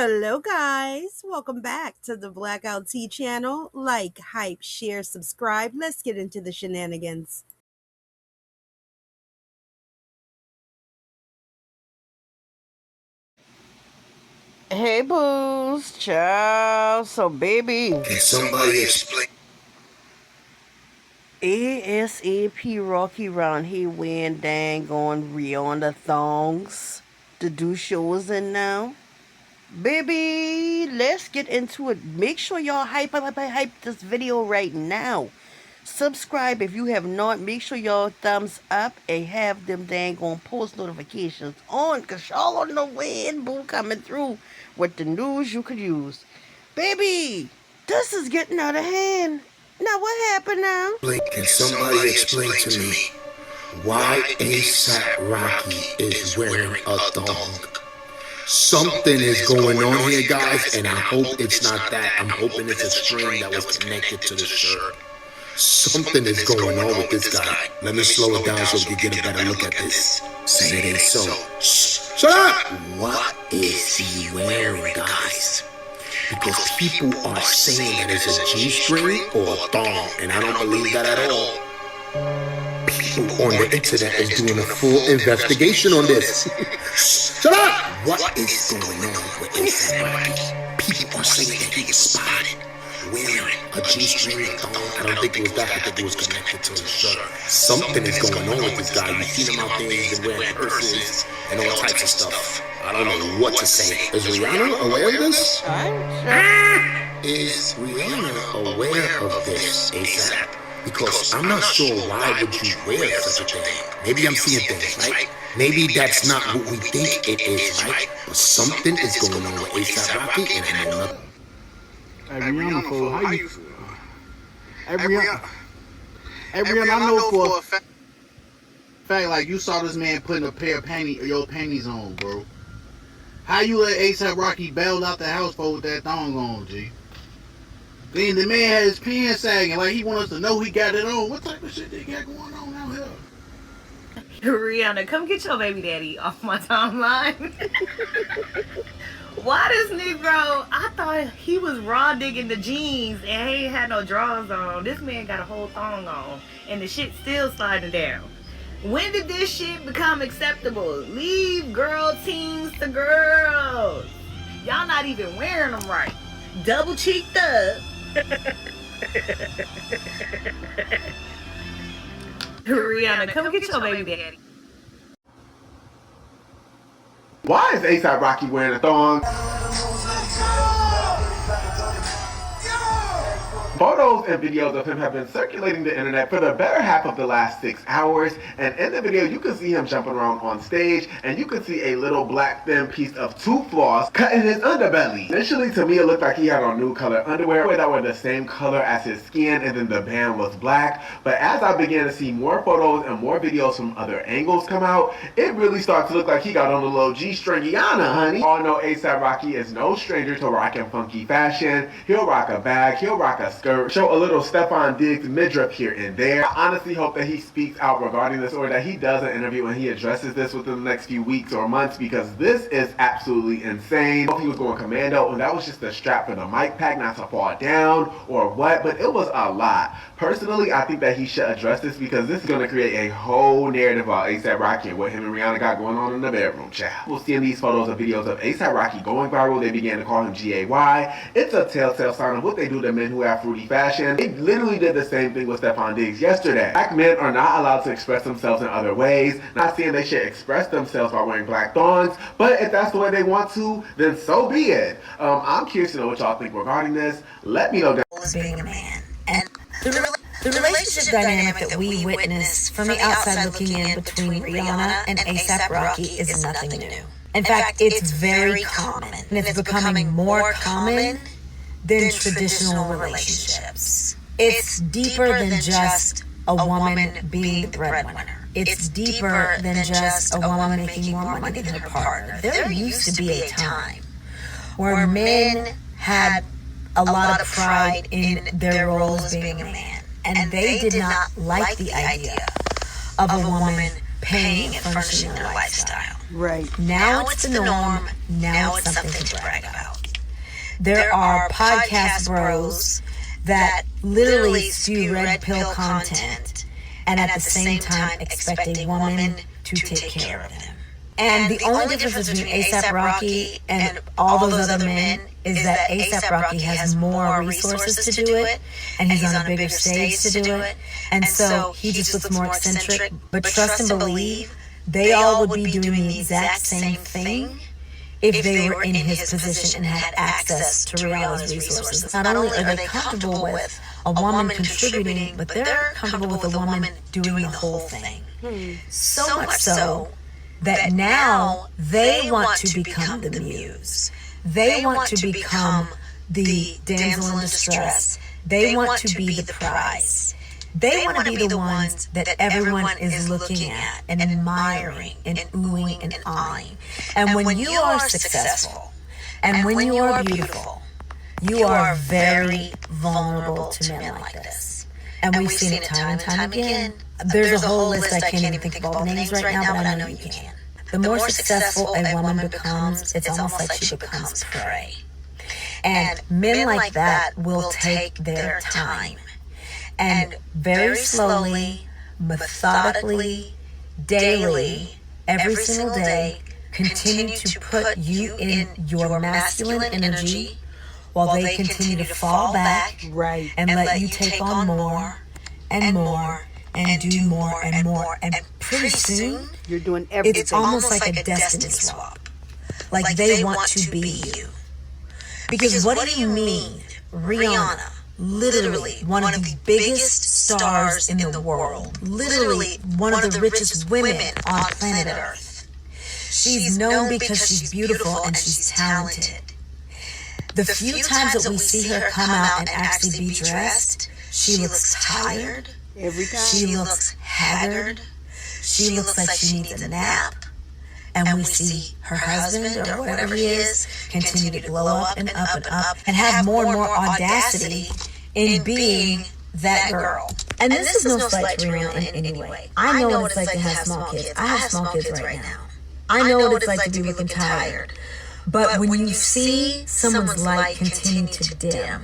Hello, guys. Welcome back to the TheBlackOutTea channel. Like, hype, share, subscribe. Let's get into the shenanigans. Hey, boos. Ciao. So, baby. Can somebody explain? ASAP Rocky round here wearing dang on Rihanna thongs. The do shows in now. Baby, let's get into it. Make sure y'all hype this video right now. Subscribe if you have not. Make sure y'all thumbs up and have them dang on post notifications on, cause y'all on the way and boo coming through with the news you could use. Baby, this is getting out of hand. Now what happened now? Can somebody explain to me why ASAP Rocky is wearing a thong? Something is going on here, guys, and I hope it's not that. I'm hoping it's a string that was connected to the shirt. Something is going on with this guy. Let me slow it down so we can get a better look at this. Say it ain't so. Shut up! What is he wearing, guys? Because people are saying that it's a G-string or a thong, and I don't believe that at all. People on the internet is doing a full investigation on this. Shut up! What is going on with ASAP Rocky? People are saying that he was spotted wearing a G-string or thong. I don't think it was that. I think it was connected to his shirt. Something is going on with this guy. You've seen him out there, he's been wearing purses and all types of stuff. I don't know what to say. Is Rihanna aware of this? Is Rihanna aware of this, ASAP? Because I'm not sure why would you wear such a thing. Maybe I'm seeing things, right? Maybe that's not what we think it is, right? But something is going on with ASAP Rocky, and I know nothing. Hey, Rihanna, fool, how you feel? Hey, Rihanna, I know for a fact, like, you saw this man putting a pair of your panties on, bro. How you let ASAP Rocky bail out the house for with that thong on, G? Then the man had his pants sagging, like he want us to know he got it on. What type of shit they got going on out here? Rihanna, come get your baby daddy off my timeline. Why this Negro? I thought he was raw digging the jeans and he ain't had no drawers on. This man got a whole thong on and the shit still sliding down. When did this shit become acceptable? Leave girl teens to girls. Y'all not even wearing them right. Double cheeked up. Rihanna, come get your baby daddy. Why is ASAP Rocky wearing a thong? Photos and videos of him have been circulating the internet for the better half of the last 6 hours, and in the video you can see him jumping around on stage, and you can see a little black thin piece of tooth floss cutting his underbelly. Initially, to me, it looked like he had on nude color underwear that were the same color as his skin, and then the band was black. But as I began to see more photos and more videos from other angles come out, it really started to look like he got on a little G-stringiana, honey. All know ASAP Rocky is no stranger to rocking funky fashion. He'll rock a bag, he'll rock a skirt, show a little Stefan Diggs midriff here and there. I honestly hope that he speaks out regarding this, or that he does an interview and he addresses this within the next few weeks or months, because this is absolutely insane. I hope he was going commando and that was just the strap for the mic pack not to fall down or what, but it was a lot. Personally, I think that he should address this, because this is going to create a whole narrative about ASAP Rocky and what him and Rihanna got going on in the bedroom, child. We'll see in these photos and videos of ASAP Rocky going viral. They began to call him GAY. It's a telltale sign of what they do to men who have fruity fashion. They literally did the same thing with Stefan Diggs yesterday. Black men are not allowed to express themselves in other ways. Not saying they should express themselves by wearing black thongs, but if that's the way they want to, then so be it. I'm curious to know what y'all think regarding this. Let me know down. Being a man, and the relationship dynamic that we witness from the outside looking in between Rihanna and ASAP Rocky is nothing new. In fact, it's very common, and it's becoming more common than traditional relationships. It's deeper than just a woman being the breadwinner. It's deeper than just a woman making more money than her partner. There used to be a time where men had a lot of pride in their role as being a man, and they did not like the idea of a woman paying and furnishing their lifestyle. Right. Now it's the norm. Now it's something to brag about. There are podcast bros that literally spew red pill content and at the same time expect a woman to take care of them. And the only difference between ASAP Rocky and all those other men is that ASAP Rocky has more resources to do it, and he's on a bigger stage to do it, and so he just looks more eccentric. But trust and believe, they all would be doing the exact same thing if they were in his position and had access to Rihanna's resources. Not only are they comfortable with a woman contributing, but they're comfortable with a woman doing the whole thing. So much so that now they want to become the muse. They want to become the damsel in distress. They want to be the prize. They want to be the ones that everyone is looking at and admiring and oohing and eyeing. And when you are successful and when you are beautiful, you are very vulnerable to men like this. And we've seen it time and time again. There's a whole list. I can't even think of all the names right now, but I know you can. The more successful a woman becomes, it's almost like she becomes prey. And men like that will take their time and very slowly, methodically, daily, every single day, continue to put you in your masculine energy while they continue to fall back and let you take on more and more and do more and more. And pretty soon, You're doing everything. it's almost like a destiny swap. Like they want to be you. Because what do you mean, Rihanna, literally one of the biggest stars in the world, literally one of the richest women on planet Earth. She's known because she's beautiful and she's talented. The few times that we see her come out and actually be dressed, she looks tired. Every time. She looks haggard. She looks like she needs a nap. And we see her husband, or whatever he is, continue to glow up and up and up and have more and more audacity in being that girl. And this is no slight to Rihanna in any way. I know what it's like to have small kids. I have small kids right now. I know what it's like to be looking tired. But when you see someone's light continue to dim,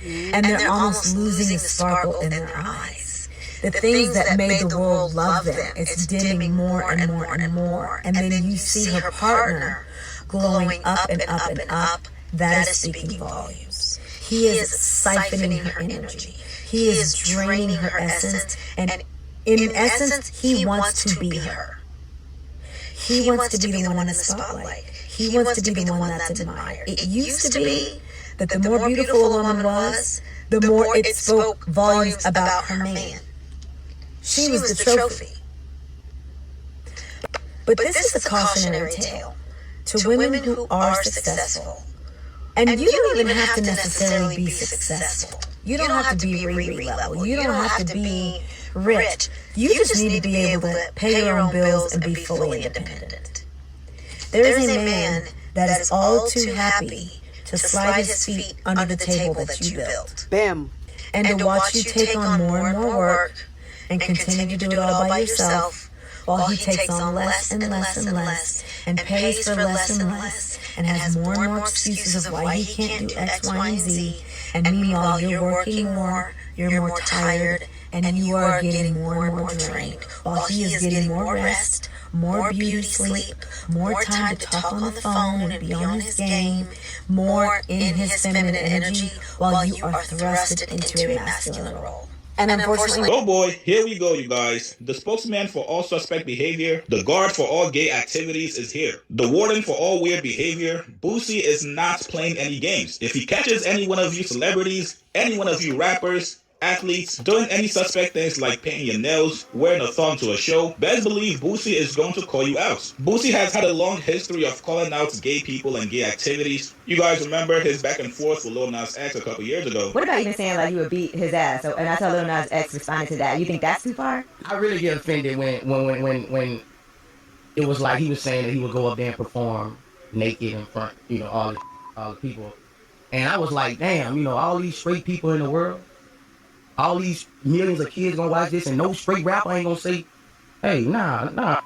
and they're almost losing the sparkle in their eyes, the things that made the world love them, it's dimming more and more and more. And then you see her partner glowing up and up and up. That is speaking volumes. He is siphoning her energy. He is draining her essence. And in essence, he wants to be her. He wants to be the one in the spotlight. He wants to be the one that's admired. It used to be that the more beautiful a woman was, the more it spoke volumes about her man. She was the trophy. But this is a cautionary tale to women who are successful. And you don't even have to necessarily be successful. You don't have to be RiRi level. You don't have to be rich. You just need to be able to pay your own bills and be fully independent. There is a man that is all too happy to slide his feet under the table that you built. Bam. And to watch you take on more and more work and continue to do it all by yourself while he takes on less and less and less and pays for less and less and has more and more excuses of why he can't do X, Y, and Z. And meanwhile, you're working more, you're more tired, and you are getting more and more drained while he is getting more rest, more beauty sleep, more time to talk on the phone and be on his game, more in his feminine energy while you are thrusted into a masculine role. And unfortunately, Oh boy, here we go, you guys. The spokesman for all suspect behavior, the guard for all gay activities is here. The warden for all weird behavior, Boosie is not playing any games. If he catches any one of you celebrities, any one of you rappers, athletes, doing any suspect things like painting your nails, wearing a thong to a show, best believe Boosie is going to call you out. Boosie has had a long history of calling out gay people and gay activities. You guys remember his back and forth with Lil Nas X a couple years ago. What about even saying like you would beat his ass? So, and I saw Lil Nas X responded to that. You think that's too far? I really get offended when it was like he was saying that he would go up there and perform naked in front, all the people. And I was like, damn, all these straight people in the world, all these millions of kids gonna watch this and no straight rapper ain't gonna say, Hey, nah.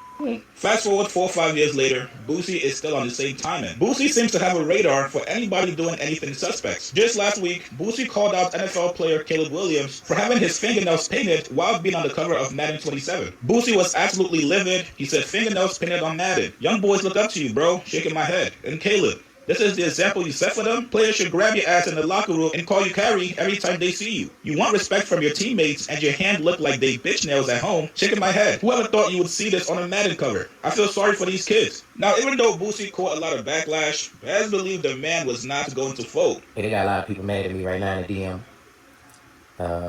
Fast forward 4 or 5 years later, Boosie is still on the same timing. Boosie seems to have a radar for anybody doing anything suspects. Just last week, Boosie called out NFL player Caleb Williams for having his fingernails painted while being on the cover of Madden 27. Boosie was absolutely livid. He said, "Fingernails painted on Madden. Young boys look up to you, bro." Shaking my head. And Caleb, this is the example you set for them? Players should grab your ass in the locker room and call you Carrie every time they see you. You want respect from your teammates and your hand look like they bitch nails at home? Shaking my head. Whoever thought you would see this on a Madden cover? I feel sorry for these kids. Now, even though Boosie caught a lot of backlash, best believe the man was not going to fold. Hey, they got a lot of people mad at me right now in the DM.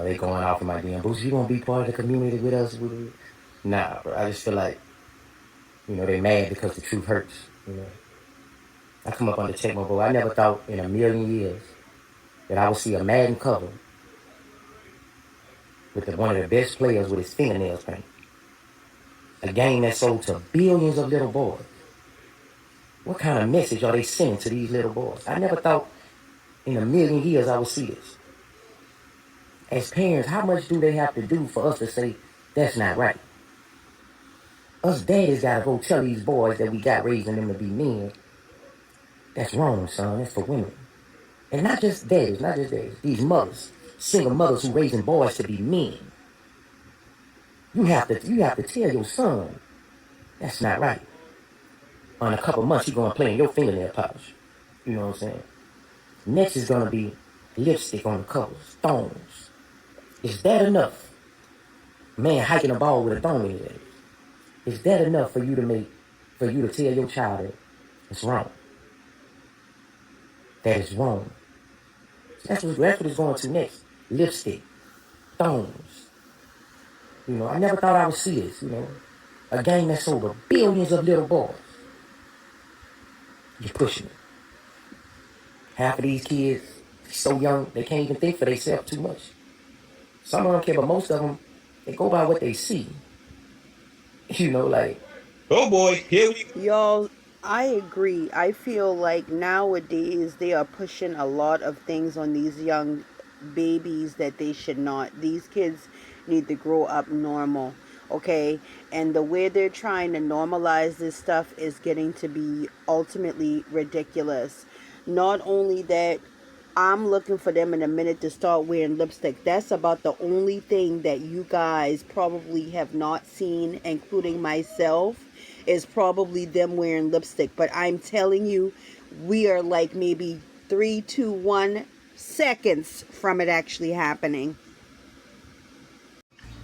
They going off in my DM. Boosie, you gonna be part of the community with us? Nah, bro. I just feel like, they mad because the truth hurts. I come up on the check, my boy. I never thought in a million years that I would see a Madden cover with one of the best players with his fingernails painted. A game that sold to billions of little boys. What kind of message are they sending to these little boys? I never thought in a million years I would see this. As parents, how much do they have to do for us to say that's not right? Us daddies gotta go tell these boys that we got raising them to be men. That's wrong, son. That's for women. And not just daddies. These mothers, single mothers who raising boys to be men. You have to tell your son that's not right. In a couple months, you're gonna play in your fingernail polish. You know what I'm saying? Next is gonna be lipstick on the covers, thongs. Is that enough? Man hiking a ball with a thong in it. Is that enough for you to tell your child that it's wrong? That is wrong. That's what it's going to next. Lipstick, thongs. I never thought I would see this. A game that sold to billions of little boys. You're pushing it. Half of these kids, so young, they can't even think for themselves too much. Some of them care, but most of them, they go by what they see. Oh boy, here we go. Y'all, I agree. I feel like nowadays they are pushing a lot of things on these young babies that they should not. These kids need to grow up normal, okay? And the way they're trying to normalize this stuff is getting to be ultimately ridiculous. Not only that, I'm looking for them in a minute to start wearing lipstick. That's about the only thing that you guys probably have not seen, including myself, is probably them wearing lipstick. But I'm telling you, we are like maybe 3, 2, 1 seconds from it actually happening.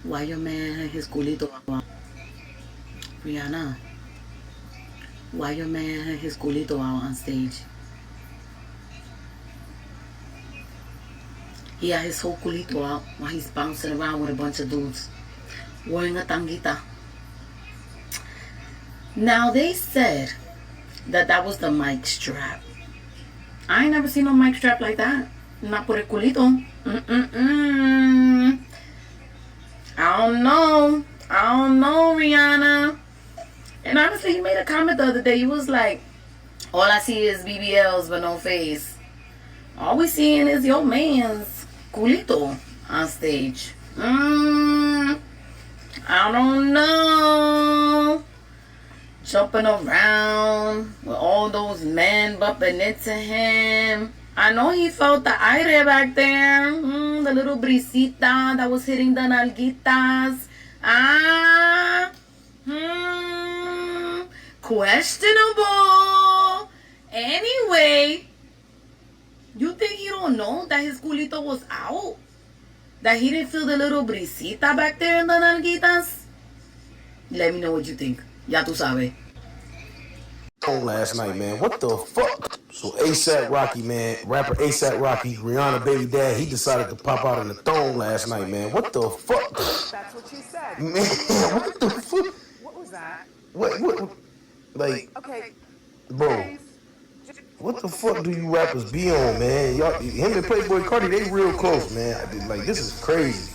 Why your man had his culito out? Rihanna. Why your man had his culito out on stage? He had his whole culito out while he's bouncing around with a bunch of dudes wearing a tanguita. Now they said that was the mic strap. I ain't never seen no mic strap like that. Not por el culito. I don't know, Rihanna. And honestly, he made a comment the other day. He was like, all I see is BBLs but no face. All we seeing is your man's culito on stage. I don't know. Jumping around with all those men bumping into him. I know he felt the aire back there. The little brisita that was hitting the nalguitas. Questionable. Anyway, you think he don't know that his culito was out? That he didn't feel the little brisita back there in the nalguitas? Let me know what you think. Ya tú sabes. Last night, man. What the fuck? So ASAP Rocky, man, rapper ASAP Rocky, Rihanna baby dad, he decided to pop out in the Thong last night, man. What the fuck? That's what you said. Man, what the fuck? What was that? What? Like, Okay. bro, what the fuck do you rappers be on, man? Y'all, him and Playboy Cardi, they real close, man. Like, this is crazy.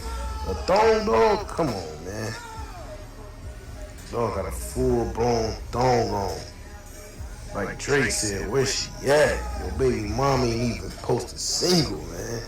A Thong dog? Come on, man. Dog got a full-blown Thong on. Like Drake said, where she at? Your baby mama ain't even post a single, man.